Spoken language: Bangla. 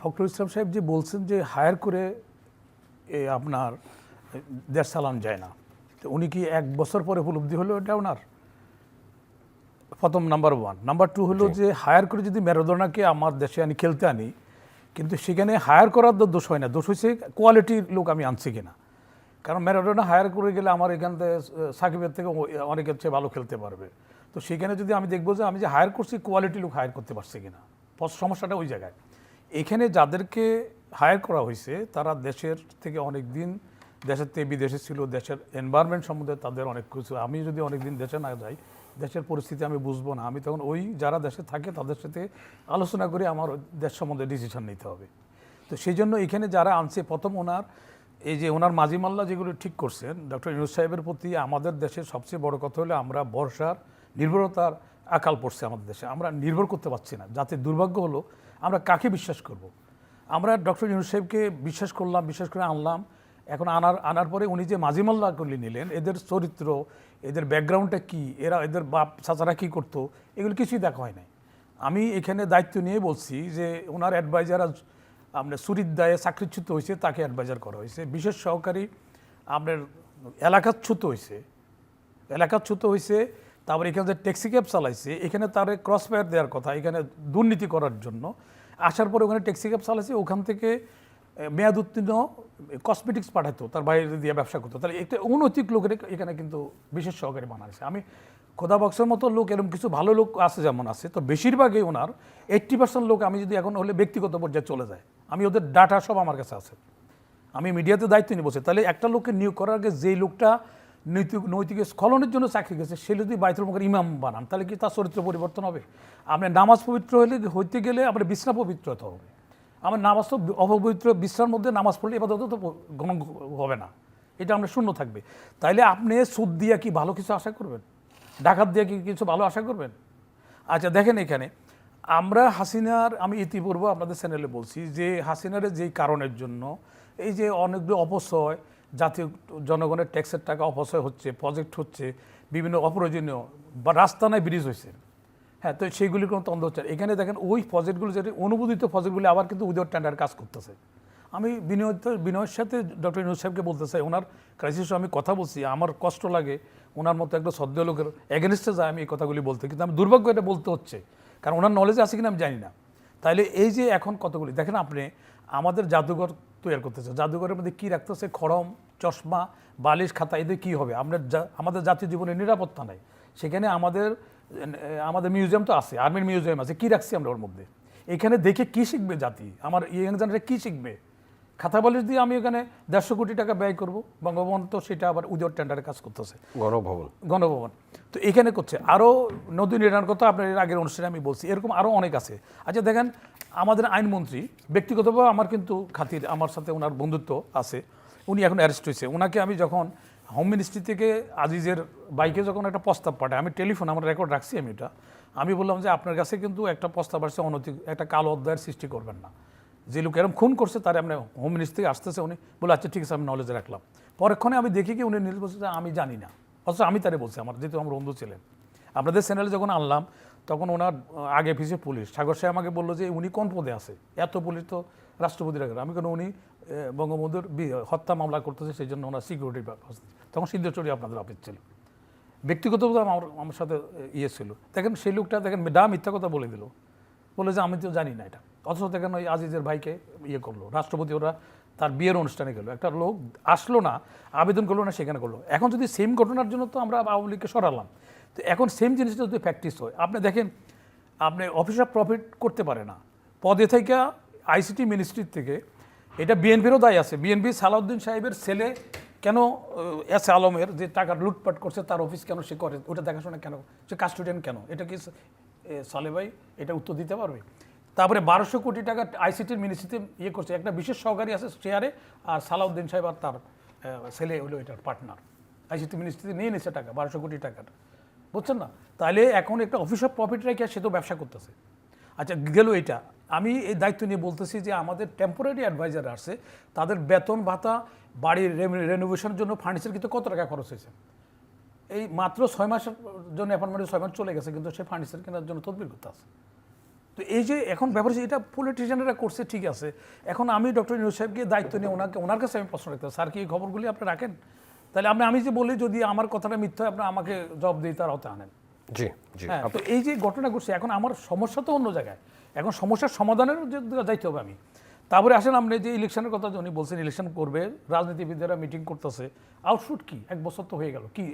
ফখরুল ইসলাম সাহেব যে বলছেন যে হায়ার করে আপনার দেশ চালানো যায় না, তো উনি কি 1 বছর পরে উপলব্ধি হলো এটা ওনার? প্রথম নাম্বার 1। নাম্বার 2 হলো যে হায়ার করে যদি ম্যারাডোনাকে আমার দেশে আমি খেলতে আনি, কিন্তু সেখানে হায়ার করার দোষ হয় না, দোষ হচ্ছে কোয়ালিটির লোক আমি আনছি কিনা। কারণ ম্যারাডোনা হায়ার করে গেলে আমার এখান থেকে সাকিবের থেকে অনেকের চেয়ে ভালো খেলতে পারবে। তো সেখানে যদি আমি দেখবো যে আমি যে হায়ার করছি কোয়ালিটি লোক হায়ার করতে পারছি কিনা, সমস্যাটা ওই জায়গায়। এখানে যাদেরকে হায়ার করা হয়েছে তারা দেশের থেকে অনেক দিন দেশের থেকে বিদেশে ছিল, দেশের এনভায়রনমেন্ট সম্বন্ধে তাদের অনেক কিছু। আমি যদি অনেক দিন দেশে না যাই, দেশের পরিস্থিতি আমি বুঝবো না। আমি তখন ওই যারা দেশে থাকে তাদের সাথে আলোচনা করে আমার দেশ সম্বন্ধে ডিসিশন নিতে হবে। তো সেই জন্য এখানে যারা আনছে, প্রথম ওনার এই যে ওনার মাঝি মাল্লা যেগুলো ঠিক করছেন ডক্টর ইউনূস সাহেবের প্রতি, আমাদের দেশের সবচেয়ে বড় কথা হলো আমরা ভরসার নির্ভরতার আকাল পড়ছে আমাদের দেশে। আমরা নির্ভর করতে পারছি না। যাতে দুর্ভাগ্য হলো আমরা কাকে বিশ্বাস করব। আমরা ডক্টর ইউনূস সাহেবকে বিশ্বাস করলাম, বিশ্বাস করে আনলাম। এখন আনার পরে উনি যে মাঝি মাল্লা করলে নিলেন, এদের চরিত্র, এদের ব্যাকগ্রাউন্ডটা কি, এদের বাপ চাচারা কী করতো, এগুলো কিছুই দেখা হয় নাই। আমি এখানে দায়িত্ব নিয়ে বলছি যে ওনার অ্যাডভাইজার আপনার চুরির দায়ে চাকরিচ্যুত হয়েছে, তাকে অ্যাডভাইজার করা হয়েছে। বিশেষ সহকারী আপনার এলাকাচ্যুত হয়েছে। তারপরে এখানে যে ট্যাক্সি ক্যাব চালাইছে, এখানে তার ক্রস ফায়ার দেওয়ার কথা, এখানে দুর্নীতি করার জন্য আসার পরে ওখানে ট্যাক্সি ক্যাব চালাইছে, ওখান থেকে মেয়াদ উত্তীর্ণ কসমেটিক্স পাঠাতো, তার বাইরে দিয়ে ব্যবসা করতো। তাহলে একটা অনৈতিক লোকের এখানে কিন্তু বিশেষ সহকারী বানাইছে। আমি খোদা বক্সের মতো লোক, এরকম কিছু ভালো লোক আছে যেমন আছে, তো বেশিরভাগই ওনার 80% লোক আমি যদি এখন হলে ব্যক্তিগত পর্যায়ে চলে যায়, আমি ওদের ডাটা সব আমার কাছে আছে, আমি মিডিয়াতে দায়িত্ব নিয়ে বসে। তাহলে একটা লোককে নিয়োগ করার আগে যেই লোকটা নৈতিক স্খলনের জন্য চাকরি গেছে, সে যদি বাইতুল মুকার ইমাম বানান, তাহলে কি তার চরিত্র পরিবর্তন হবে? আপনার নামাজ পবিত্র হইতে গেলে আপনার বিছনা পবিত্র হতে হবে। আমার নামাজ তো অপবিত্র, বিশ্রার মধ্যে নামাজ পড়লে এবাদত তো গ্রহণ হবে না, এটা আমরা শূন্য থাকবে। তাইলে আপনি সুদ দিয়ে কি ভালো কিছু আশা করবেন? ডাকাত দিয়ে কি কিছু ভালো আশা করবেন? আচ্ছা দেখেন, এখানে আমরা হাসিনার, আমি ইতিপূর্ব আপনাদের চ্যানেলে বলছি যে হাসিনার যেই কারণের জন্য এই যে অনেকগুলো অপচয়, জাতীয় জনগণের ট্যাক্সের টাকা অপচয় হচ্ছে, প্রজেক্ট হচ্ছে, বিভিন্ন অপ্রয়োজনীয় বা রাস্তা নাই ব্রিজ হয়েছে, হ্যাঁ, তো সেইগুলির কোনো তন্দ্র হচ্ছে। এখানে দেখেন ওই প্রজেক্টগুলো, যেটা অনুমোদিত প্রজেক্টগুলি আবার কিন্তু উইদাউট টেন্ডার কাজ করতেছে। আমি বিনয়ের সাথে ডক্টর ইউনূস সাহেবকে বলতে চাই, ওনার ক্রাইসিসে আমি কথা বলছি, আমার কষ্ট লাগে ওনার মতো একটা শ্রদ্ধেয় লোকের এগেনস্টে যায় আমি এই কথাগুলি বলতে, কিন্তু আমি দুর্ভাগ্য এটা বলতে হচ্ছে, কারণ ওনার নলেজ আছে কিনা আমি জানি না। তাইলে এই যে এখন কতগুলি দেখেন, আপনি আমাদের জাদুঘর তৈরি করতেছে, জাদুঘরের মধ্যে কী রাখতেছে, খড়ম, চশমা, বালিশ, খাতা, এদের কী হবে? আমাদের জাতীয় জীবনের নিরাপত্তা নাই। সেখানে আমাদের মিউজিয়াম তো আছে, আর্মির মিউজিয়াম আছে, কী রাখছি আমরা ওর মধ্যে? এখানে দেখে কী শিখবে জাতি? আমার ইয়াং জেনারেশন কী শিখবে? খাতা বালিশ দিয়ে আমি এখানে 150 কোটি টাকা ব্যয় করব, বঙ্গভবন তো সেটা আবার উইদাউট টেন্ডারে কাজ করতেছে, গণভবন তো এখানে করছে। আরও নদী নির্মাণের কথা আপনার এর আগের অনুষ্ঠানে আমি বলছি, এরকম আরও অনেক আছে। আচ্ছা দেখেন, আমাদের আইনমন্ত্রী ব্যক্তিগতভাবে আমার কিন্তু খাতির, আমার সাথে ওনার বন্ধুত্ব আছে, উনি এখন অ্যারেস্ট হয়েছে। ওনাকে আমি যখন হোম মিনিস্ট্রি থেকে আজিজের বাইকে যখন একটা প্রস্তাব পাঠায়, আমি টেলিফোন, আমার রেকর্ড রাখছি আমি বললাম যে আপনার কাছে কিন্তু একটা প্রস্তাব আসছে, অনৈতিক একটা কালো অধ্যায়ের সৃষ্টি করবেন না, যে লোক এরকম খুন করছে তারে আমরা হোম মিনিস্ট্রি থেকে আসতেছে। উনি বলে আচ্ছা ঠিক আছে, আমি নলেজে রাখলাম। পরেক্ষণে আমি দেখি কি উনি নিজে বলছে যে আমি জানি না, অথচ আমি তারে বলছি, আমার যেহেতু আমার বন্ধু ছিলেন। আপনাদের চ্যানেলে যখন আনলাম তখন ওনার আগে পিছিয়ে পুলিশ, সাগর সাহেব আমাকে বললো যে উনি কোন পদে আছে, এত পুলিশ তো রাষ্ট্রপতির আগে। আমি কেন, উনি বঙ্গবন্ধুর হত্যা মামলা করতেছে, সেই জন্য ওনার সিকিউরিটি ব্যবস্থা, তখন সিদ্ধচুরি আপনাদের অফিস ছিল, ব্যক্তিগতভাবে আমার সাথে ইয়ে ছিল। দেখেন সেই লোকটা দেখেন মিথ্যা কথা বলে দিল, বলে যে আমি তো জানি না এটা, অথচ দেখেন ওই আজিজের ভাইকে ইয়ে করলো, রাষ্ট্রপতি ওরা তার বিয়ের অনুষ্ঠানে গেলো, একটা লোক আসলো না, আবেদন করলো না, সেখানে করলো। এখন যদি সেম ঘটনার জন্য তো আমরা আওয়ামী লীগকে সরালাম, তো এখন সেম জিনিসটা যদি প্র্যাকটিস হয়, আপনি দেখেন আপনি অফিস অফ প্রফিট করতে পারে না, পদে থেকে আইসিটি মিনিস্ট্রির থেকে, এটা বিএনপিরও দায় আছে। বিএনপি সালাউদ্দিন সাহেবের ছেলে কেন এস আলমের যে টাকা লুটপাট করছে তার অফিস কেন সে করে, ওটা দেখাশোনা কেন, সে কাস্টোডিয়ান কেন, এটা কি সালে ভাই এটা উত্তর দিতে পারবে? তারপরে 1200 কোটি টাকা আইসিটির মিনিস্ট্রিতে ইয়ে করছে, একটা বিশেষ সহকারী আছে শেয়ারে, আর সালাউদ্দিন সাহেব আর তার ছেলে হলো এটার পার্টনার, আইসিটি মিনিস্ট্রিতে নিয়ে নিচ্ছে টাকা 1200 কোটি টাকাটা, বুঝছেন না? তাহলে এখন একটা অফিস অফ প্রফিট রেখে সে তো ব্যবসা করতেছে। আচ্ছা গেল এটা, আমি এই দায়িত্ব নিয়ে বলতেছি যে আমাদের টেম্পোরারি অ্যাডভাইজার আছে, তাদের বেতন ভাতা, বাড়ির রেনোভেশনের জন্য ফার্নিচার কিন্তু কত টাকা খরচ হয়েছে? এই মাত্র 6 মাসের জন্য অ্যাপয়েন্টমেন্টে 6 মাস চলে গেছে, কিন্তু সে ফার্নিচার কেনার জন্য তদবির করতে আছে। তো এই যে এখন ব্যাপার হচ্ছে এটা পলিটিশিয়ানরা করছে ঠিক আছে, এখন আমি ডক্টর ইউনূস সাহেবকে দায়িত্ব নিয়ে ওনার কাছে আমি প্রশ্ন রাখতে, স্যার কি এই খবরগুলি আপনি রাখেন? তাহলে আমি যে বলি যদি আমার কথাটা মিথ্যা হয়, আপনার আমাকে জবাব দিয়ে তার হতে আনেন। জি জি হ্যাঁ, তো এই যে ঘটনা ঘটছে, এখন আমার সমস্যা তো অন্য জায়গায়, এখন সমস্যার সমাধানের যাইতে হবে আমি। তারপরে আসেন আপনি যে ইলেকশনের কথা উনি বলছেন, ইলেকশন করবে, রাজনীতিবিদেরা মিটিং করতেছে, আউটপুট কি? 1 বছর তো হয়ে গেল, কি